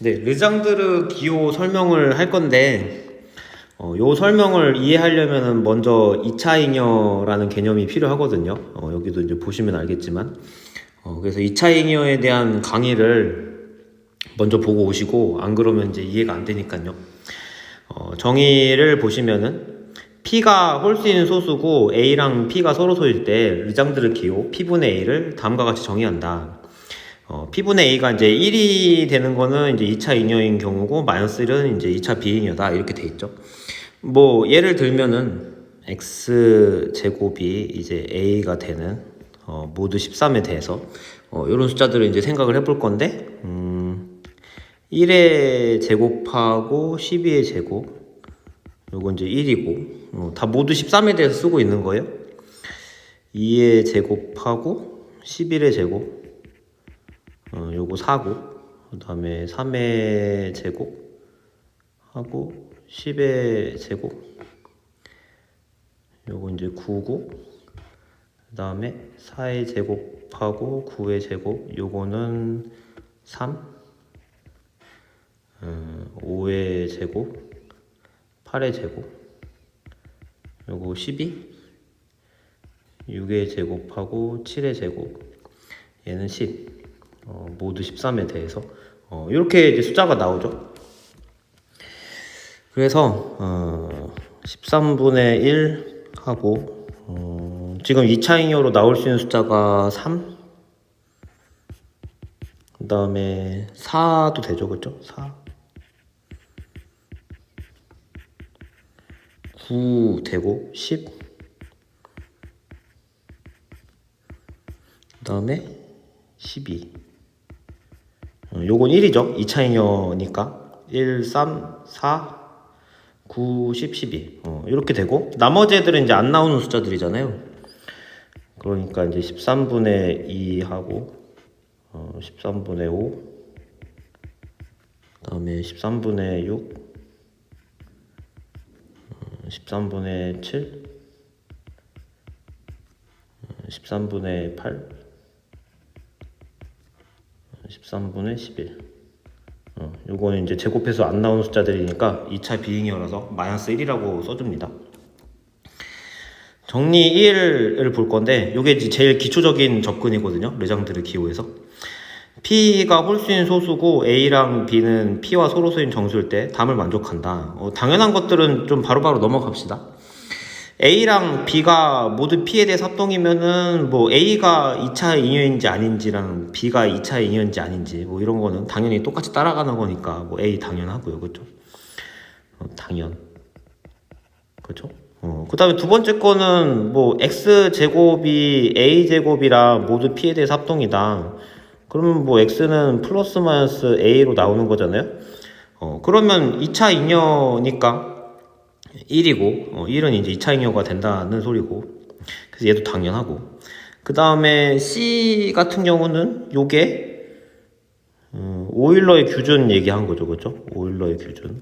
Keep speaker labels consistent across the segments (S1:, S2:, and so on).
S1: 네, 르장드르 기호 설명을 할 건데, 요 설명을 이해하려면 먼저 2차 잉여라는 개념이 필요하거든요. 여기도 이제 보시면 알겠지만, 그래서 2차 잉여에 대한 강의를 먼저 보고 오시고, 안 그러면 이제 이해가 안 되니까요. 정의를 보시면은, P가 홀수인 소수고 A랑 P가 서로 소일 때 르장드르 기호 P분의 A를 다음과 같이 정의한다. P분의 A가 이제 1이 되는 거는 이제 2차 잉여인 경우고, 마이너스 1은 이제 2차 비잉여다. 이렇게 돼 있죠. 뭐, 예를 들면은, X제곱이 이제 A가 되는, 모두 13에 대해서, 이런 숫자들을 이제 생각을 해볼 건데, 1의 제곱하고 12의 제곱, 요건 이제 1이고, 다 모두 13에 대해서 쓰고 있는 거예요. 2의 제곱하고 11의 제곱, 요거 4고, 그 다음에 3의 제곱 하고 10의 제곱, 요거 이제 9고, 그 다음에 4의 제곱하고 9의 제곱, 요거는 3, 5의 제곱, 8의 제곱, 요거 12, 6의 제곱하고 7의 제곱, 얘는 10, 모두 13에 대해서 이렇게 이제 숫자가 나오죠. 그래서 13분의 1 하고, 지금 2차 잉여로 나올 수 있는 숫자가 3, 그 다음에 4도 되죠, 그죠? 4, 9 되고 10, 그 다음에 12. 요건 1이죠. 2차 잉여니까 1, 3, 4, 9, 10, 12. 이렇게 되고, 나머지 애들은 이제 안 나오는 숫자들이잖아요. 그러니까 이제 13분의 2 하고, 13분의 5, 그 다음에 13분의 6, 13분의 7, 13분의 8, 13분의 11. 요거는 이제 제곱해서 안 나오는 숫자들이니까 2차 비잉여라서 마이너스 1이라고 써줍니다. 정리 1을 볼 건데, 요게 이제 제일 기초적인 접근이거든요. 르장드르 기호에서. P가 홀수인 소수고 A랑 B는 P와 서로소인 정수일 때 담을 만족한다. 당연한 것들은 좀 바로바로 넘어갑시다. A랑 B가 모두 P에 대해서 합동이면은 뭐 A가 2차 잉여인지 아닌지랑 B가 2차 잉여인지 아닌지 뭐 이런 거는 당연히 똑같이 따라가는 거니까 뭐 A 당연하고요. 그렇죠? 당연. 그렇죠? 그 다음에 두 번째 거는 뭐 X제곱이 A제곱이랑 모두 P에 대해서 합동이다. 그러면 뭐 X는 플러스 마이너스 A로 나오는 거잖아요. 그러면 2차 잉여니까 1이고, 1은 이제 2차 잉여가 된다는 소리고, 그래서 얘도 당연하고. 그 다음에 C 같은 경우는 요게, 오일러의 규준 얘기한 거죠. 그죠? 오일러의 규준.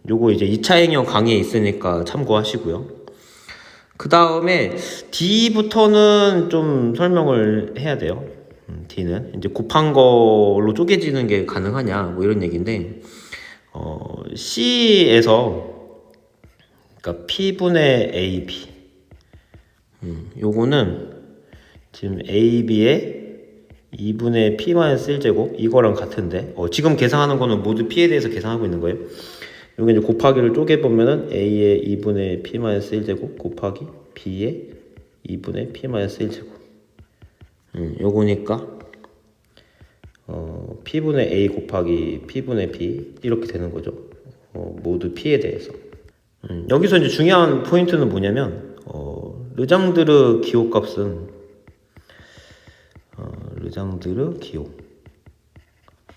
S1: 요거 이제 2차 잉여 강의에 있으니까 참고하시고요. 그 다음에 D부터는 좀 설명을 해야 돼요. D는 이제 곱한 걸로 쪼개지는 게 가능하냐, 뭐 이런 얘기인데, C에서, 그러니까 P분의 AB, 요거는 지금 AB의 2분의 P-1제곱, 이거랑 같은데, 지금 계산하는 거는 모두 P에 대해서 계산하고 있는 거예요. 여기 이제 곱하기를 쪼개보면은 A의 2분의 P-1제곱 곱하기 B의 2분의 P-1제곱. 요거니까, P분의 A 곱하기 P분의 B, 이렇게 되는 거죠. 모두 P에 대해서. 여기서 이제 중요한 포인트는 뭐냐면, 르장드르 기호 값은, 르장드르 기호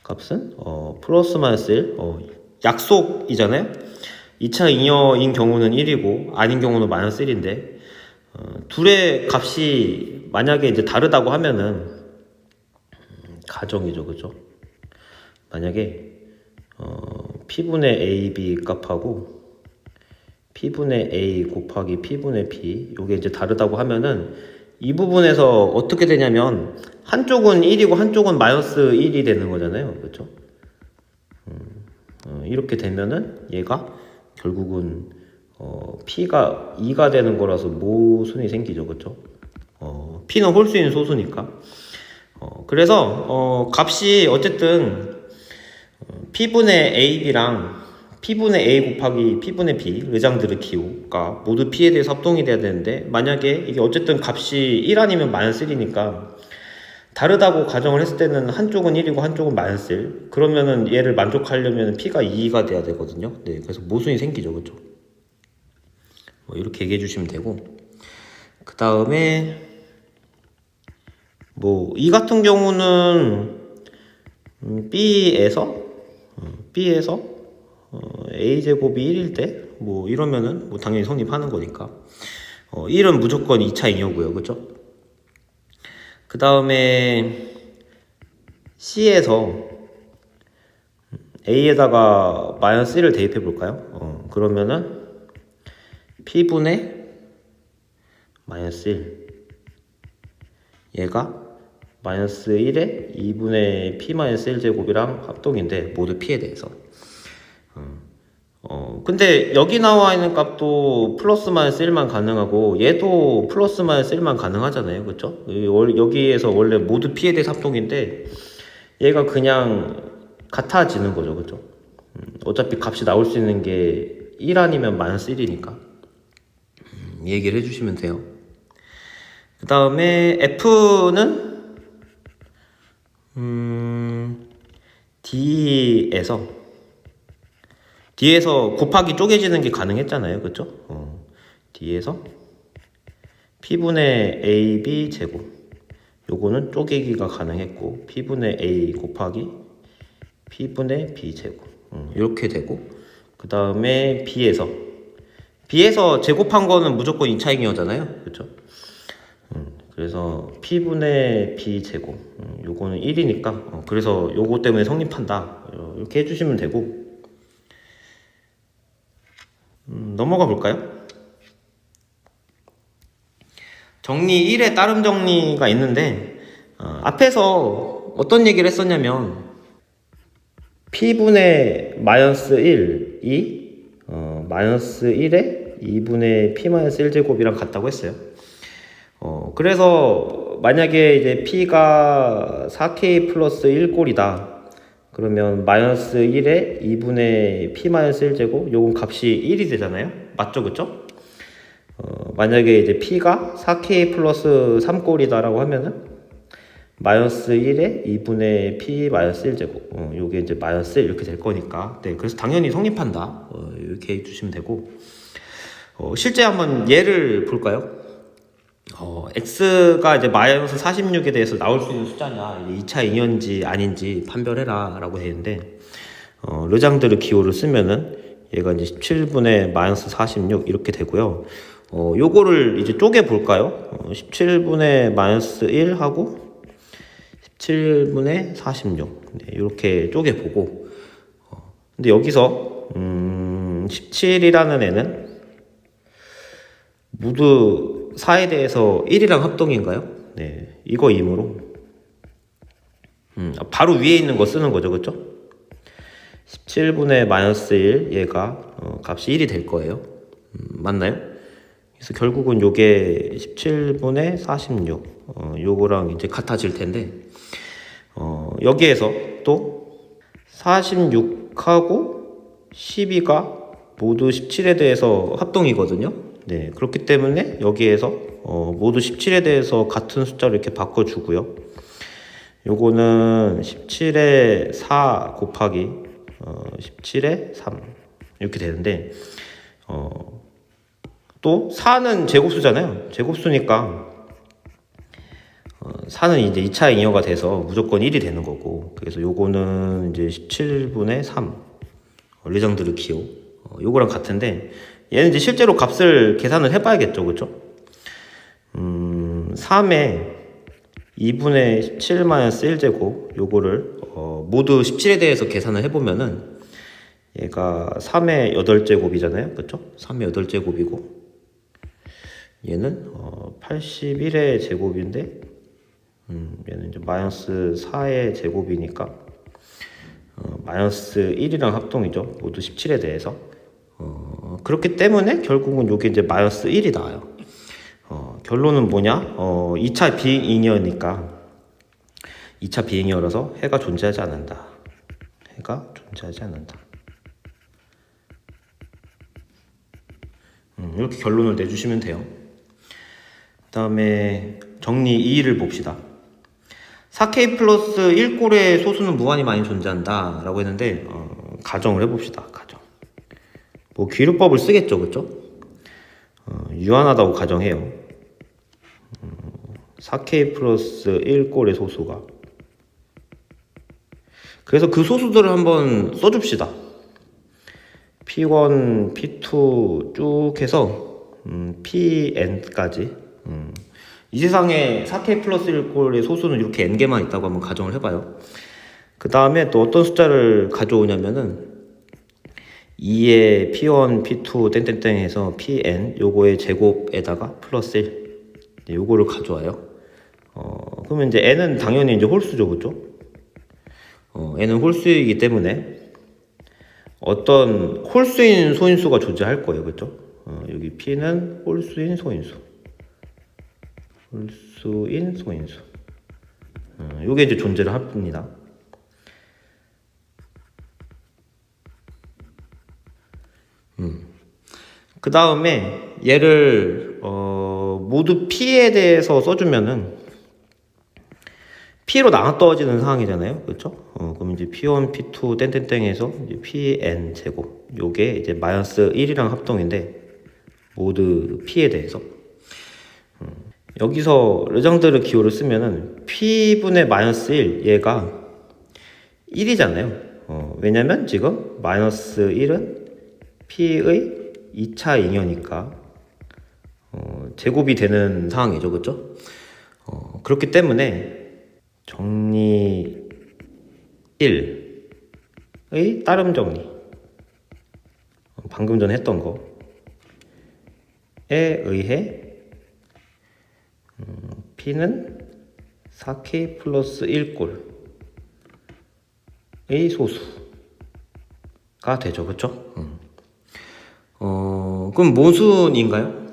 S1: 값은, 플러스 마이너스 1, 약속이잖아요? 2차 잉여인 경우는 1이고, 아닌 경우는 마이너스 1인데, 둘의 값이 만약에 이제 다르다고 하면은, 가정이죠, 그죠? 만약에, P분의 AB 값하고, P분의 A 곱하기 P분의 B, 요게 이제 다르다고 하면은, 이 부분에서 어떻게 되냐면, 한쪽은 1이고 한쪽은 마이너스 1이 되는 거잖아요. 그렇죠? 이렇게 되면은 얘가 결국은 P가 2가 되는 거라서 모순이 생기죠. 그렇죠? P는 홀수인 소수니까. 그래서 값이 어쨌든 P분의 AB랑 P분의 A 곱하기 P분의 B, 르장드르 기호가 모두 P에 대해서 합동이 돼야 되는데, 만약에 이게 어쨌든 값이 1 아니면 마이너스 1이니까 다르다고 가정을 했을 때는 한쪽은 1이고 한쪽은 마이너스 1, 그러면은 얘를 만족하려면 P가 2가 돼야 되거든요. 네, 그래서 모순이 생기죠. 그렇죠? 이렇게 얘기해 주시면 되고, 그 다음에 이 같은 경우는 B에서 A제곱이 1일 때 이러면은 당연히 성립하는 거니까 1은 무조건 2차 잉여고요. 그죠? 그 다음에 C에서 A에다가 마이너스 1을 대입해 볼까요? 그러면은 P분의 마이너스 1, 얘가 마이너스 1에 2분의 P 마이너스 1제곱이랑 합동인데 모두 P에 대해서. 근데 여기 나와 있는 값도 플러스 마이너스 1만 가능하고 얘도 플러스 마이너스 1만 가능하잖아요. 그쵸? 여기에서 원래 모두 P에 대해서 합동인데 얘가 그냥 같아지는 거죠. 그쵸? 어차피 값이 나올 수 있는 게 1 아니면 마이너스 1이니까 얘기를 해주시면 돼요. 그 다음에 F는 D에서 곱하기 쪼개지는 게 가능했잖아요. 그쵸? D에서 P분의 AB 제곱, 요거는 쪼개기가 가능했고 P분의 A 곱하기 P분의 B 제곱, 이렇게 되고, 그 다음에 B에서 제곱한 거는 무조건 2차잉여잖아요. 그쵸? 그래서 P분의 B 제곱, 요거는 1이니까 그래서 요거 때문에 성립한다, 이렇게 해주시면 되고, 넘어가 볼까요? 정리 1에 따름 정리가 있는데, 앞에서 어떤 얘기를 했었냐면 P분의 마이너스 1이 마이너스 1에 2분의 P 마이너스 1제곱이랑 같다고 했어요. 그래서 만약에 이제 P가 4K 플러스 1꼴이다 그러면 마이너스 1에 2분의 P 마이너스 1제곱, 요건 값이 1이 되잖아요. 맞죠? 그쵸? 만약에 이제 P가 4K 플러스 3꼴이다 라고 하면은 마이너스 1에 2분의 P 마이너스 1제곱, 요게 이제 마이너스 1 이렇게 될 거니까, 네, 그래서 당연히 성립한다, 이렇게 해주시면 되고, 실제 한번 예를 볼까요? x가 이제 마이너스 46에 대해서 나올 수 있는 숫자냐, 2차 잉여인지 아닌지 판별해라 라고 되는데, 르장드르 기호를 쓰면은 얘가 이제 17분의 마이너스 46 이렇게 되고요. 요거를 이제 쪼개 볼까요? 17분의 마이너스 1 하고 17분의 46, 네, 이렇게 쪼개 보고, 근데 여기서 17이라는 애는 모두 4에 대해서 1이랑 합동인가요? 네, 이거이므로 바로 위에 있는 거 쓰는 거죠. 그쵸? 17분의 마이너스 1, 얘가 값이 1이 될 거예요. 맞나요? 그래서 결국은 요게 17분의 46, 요거랑 이제 같아질 텐데, 여기에서 또 46하고 12가 모두 17에 대해서 합동이거든요. 네, 그렇기 때문에 여기에서 모두 17에 대해서 같은 숫자로 이렇게 바꿔주고요. 요거는 17에 4 곱하기 17에 3 이렇게 되는데, 또 4는 제곱수잖아요. 제곱수니까 4는 이제 2차 잉여가 돼서 무조건 1이 되는 거고, 그래서 요거는 이제 17분의 3, 르장드르 기호, 요거랑 같은데, 얘는 이제 실제로 값을 계산을 해봐야겠죠. 그쵸? 3에 2분의 17 마이너스 1제곱, 요거를 모두 17에 대해서 계산을 해보면은 얘가 3의 8제곱이잖아요. 그쵸? 3의 8제곱이고 얘는 81의 제곱인데 얘는 이제 마이너스 4의 제곱이니까 마이너스 1이랑 합동이죠. 모두 17에 대해서. 그렇기 때문에 결국은 이게 이제 마이너스 1이 나와요. 결론은 뭐냐? 2차 비잉여니까 2차 비잉여라서 해가 존재하지 않는다. 해가 존재하지 않는다. 이렇게 결론을 내주시면 돼요. 그 다음에 정리 2를 봅시다. 4K 플러스 1꼴의 소수는 무한히 많이 존재한다 라고 했는데 가정을 해봅시다. 가정. 뭐 귀류법을 쓰겠죠, 그쵸? 유한하다고 가정해요. 4K 플러스 1꼴의 소수가. 그래서 그 소수들을 한번 써줍시다. P1, P2 쭉 해서 Pn까지. 이 세상에 4K 플러스 1꼴의 소수는 이렇게 n개만 있다고 한번 가정을 해봐요. 그 다음에 또 어떤 숫자를 가져오냐면은 2의 P1, P2 땡땡땡 해서 Pn 요거의 제곱에다가 플러스 1 요거를 가져와요. 그러면 이제 n은 당연히 이제 홀수죠, 그죠? n은 홀수이기 때문에 어떤 홀수인 소인수가 존재할 거예요, 그죠? 여기 P는 홀수인 소인수. 홀수인 소인수. 요게 이제 존재를 합니다. 그 다음에 얘를 모두 P에 대해서 써주면은 P로 나눠 떨어지는 상황이잖아요, 그렇죠? 그럼 이제 P1, P2 땡땡땡에서 이제 Pn 제곱 요게 이제 마이너스 1이랑 합동인데 모두 P에 대해서 여기서 르장드르 기호를 쓰면은 P분의 마이너스 1 얘가 1이잖아요. 왜냐면 지금 마이너스 1은 P의 2차 잉여니까 제곱이 되는 상황이죠, 그렇죠? 그렇기 때문에 정리 1의 따름 정리 방금 전에 했던 거에 의해 P는 4K 플러스 1꼴의 소수가 되죠, 그렇죠? 그럼 모순인가요?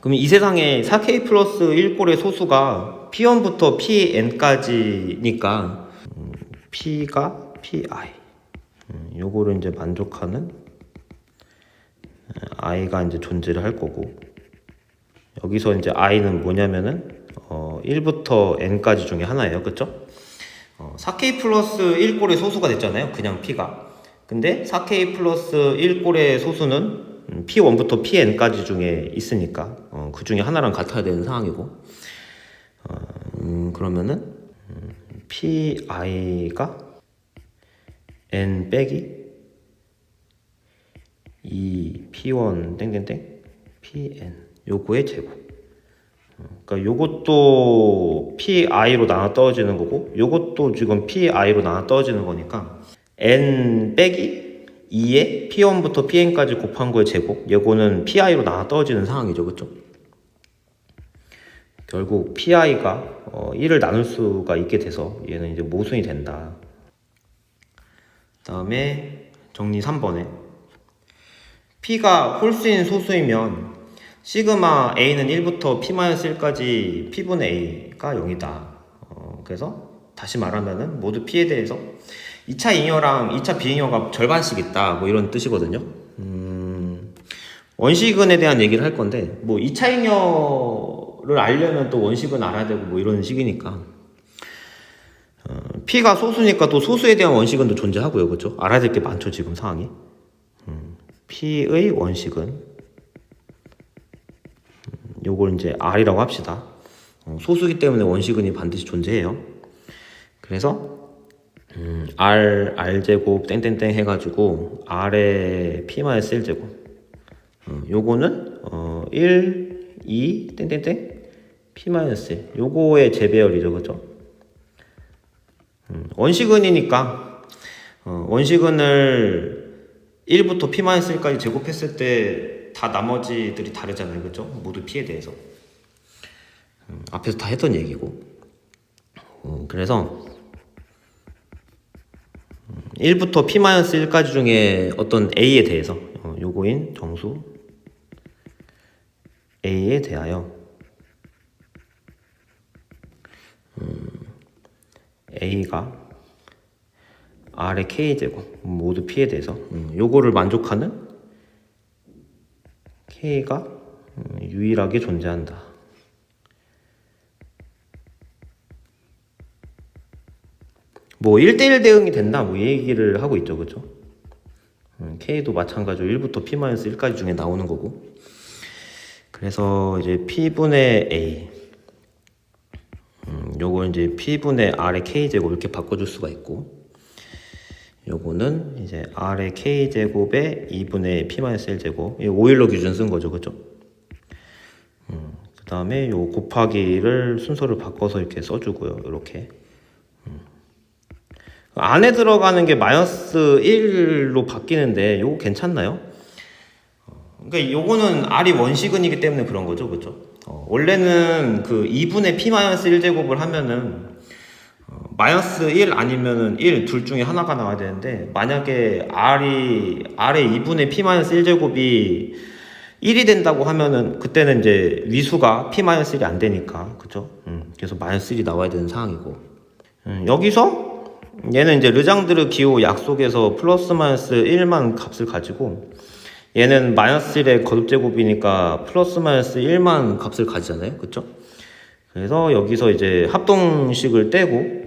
S1: 그럼 이 세상에 4K 플러스 1꼴의 소수가 P1부터 Pn까지니까 P가 Pi 요거를 이제 만족하는 I가 이제 존재를 할 거고 여기서 이제 I는 뭐냐면은 1부터 N까지 중에 하나예요, 그쵸? 4K 플러스 1꼴의 소수가 됐잖아요, 그냥 P가. 근데 4K 플러스 1꼴의 소수는 P1부터 Pn까지 중에 있으니까 그 중에 하나랑 같아야 되는 상황이고 그러면은 Pi가 N 빼기 2 P1 땡땡땡 Pn 요거의 제곱. 그러니까 요것도 Pi로 나눠 떨어지는 거고 요것도 지금 Pi로 나눠 떨어지는 거니까 N 빼기 2에 P1부터 Pn까지 곱한 거의 제곱 요거는 Pi로 나눠 떨어지는 상황이죠, 그쵸? 결국 Pi가 1을 나눌 수가 있게 돼서 얘는 이제 모순이 된다. 다음에 정리 3번에 P가 홀수인 소수이면 시그마 A는 1부터 P-1까지 P분의 A가 0이다. 그래서 다시 말하면은 모두 P에 대해서 2차 잉여랑 2차 비잉여가 절반씩 있다. 뭐 이런 뜻이거든요. 원시근에 대한 얘기를 할 건데 뭐 2차 잉여를 알려면 또 원식은 알아야 되고 뭐 이런 식이니까 P가 소수니까 또 소수에 대한 원식은도 존재하고요, 그렇죠? 알아야 될 게 많죠, 지금 상황이. P의 원식은 요걸 이제 R이라고 합시다. 소수기 때문에 원식은이 반드시 존재해요. 그래서 R제곱 땡땡땡 해가지고 R의 P-1제곱 요거는 1, 2 땡땡땡 P-1 요거의 재배열이죠, 그죠? 원식은이니까 원식은을 1부터 P-1까지 제곱했을 때 다 나머지들이 다르잖아요, 그죠? 모두 P에 대해서 앞에서 다 했던 얘기고 그래서 1부터 p-1까지 중에 어떤 a에 대해서 요거인 정수 a에 대하여 a가 r의 k제곱 모두 p에 대해서 요거를 만족하는 k가 유일하게 존재한다. 뭐 1대1 대응이 된다 뭐 이 얘기를 하고 있죠, 그죠? k도 마찬가지로 1부터 p-1까지 중에 나오는 거고. 그래서 이제 p분의 a 요거 이제 p분의 r의 k제곱 이렇게 바꿔줄 수가 있고, 요거는 이제 r의 k제곱에 2분의 p-1제곱, 오일러 기준 쓴 거죠, 그죠? 그 다음에 요 곱하기를 순서를 바꿔서 이렇게 써주고요, 이렇게. 안에 들어가는 게 마이너스 1로 바뀌는데 요거 괜찮나요? 그러니까 요거는 r이 원시근이기 때문에 그런 거죠, 그죠? 원래는 그 2분의 p-1제곱을 하면은 마이너스 1 아니면은 1 둘 중에 하나가 나와야 되는데, 만약에 r의 2분의 p-1제곱이 1이 된다고 하면은 그때는 이제 위수가 p-1이 안 되니까, 그죠? 그래서 마이너스 1이 나와야 되는 상황이고, 여기서 얘는 이제 르장드르 기호 약속에서 플러스 마이너스 1만 값을 가지고, 얘는 마이너스 1의 거듭제곱이니까 플러스 마이너스 1만 값을 가지잖아요, 그쵸? 그래서 여기서 이제 합동식을 떼고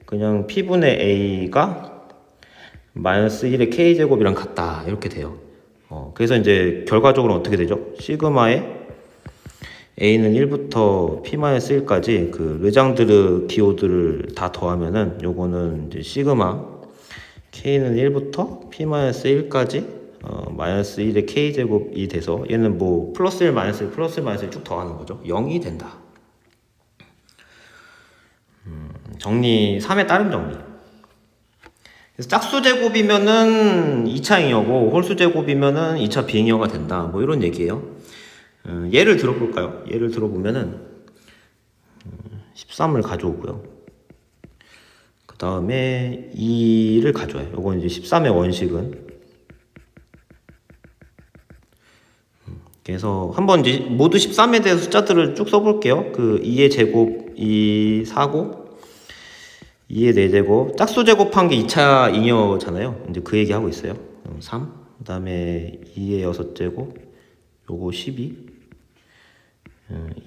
S1: 그냥 p분의 a가 마이너스 1의 k제곱이랑 같다 이렇게 돼요. 그래서 이제 결과적으로 어떻게 되죠? 시그마에 a는 1부터 p-1까지 그 르장드르 기호들을 다 더하면은 요거는 이제 시그마 k는 1부터 p-1까지 마이너스 1의 k제곱이 돼서, 얘는 뭐 플러스 1 마이너스 1 플러스 1 마이너스 1 쭉 더하는 거죠. 0이 된다. 정리 3의 다른 정리. 그래서 짝수 제곱이면은 2차 잉여고 홀수 제곱이면은 2차 비잉여가 된다, 뭐 이런 얘기예요. 예를 들어볼까요? 예를 들어보면은 13을 가져오고요, 그 다음에 2를 가져와요. 요건 이제 13의 원식은, 그래서 한번 이제 모두 13에 대해서 숫자들을 쭉 써볼게요. 그 2의 제곱 2 4고 2의 4제곱, 짝수 제곱한 게 2차 잉여잖아요. 이제 그 얘기 하고 있어요. 3, 그 다음에 2의 6제곱, 요거 12,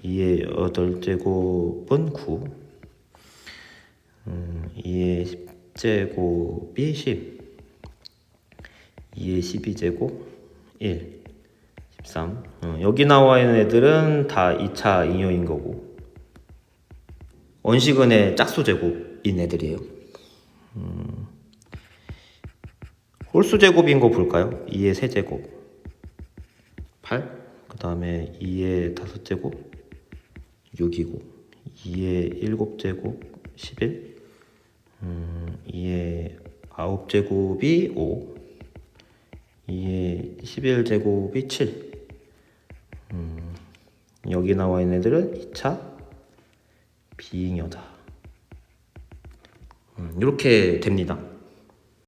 S1: 2의 8제곱은 9, 2의 10제곱이 10, 2의 12제곱 1, 13. 여기 나와 있는 애들은 다 2차 잉여인 거고, 원시근의 짝수 제곱인 애들이에요. 홀수 제곱인 거 볼까요? 2의 세제곱 8, 그 다음에 2의 5제곱 6이고, 2의 7제곱 11, 2의 9제곱이 5, 2의 11제곱이 7. 여기 나와 있는 애들은 2차 비잉여다. 이렇게 됩니다.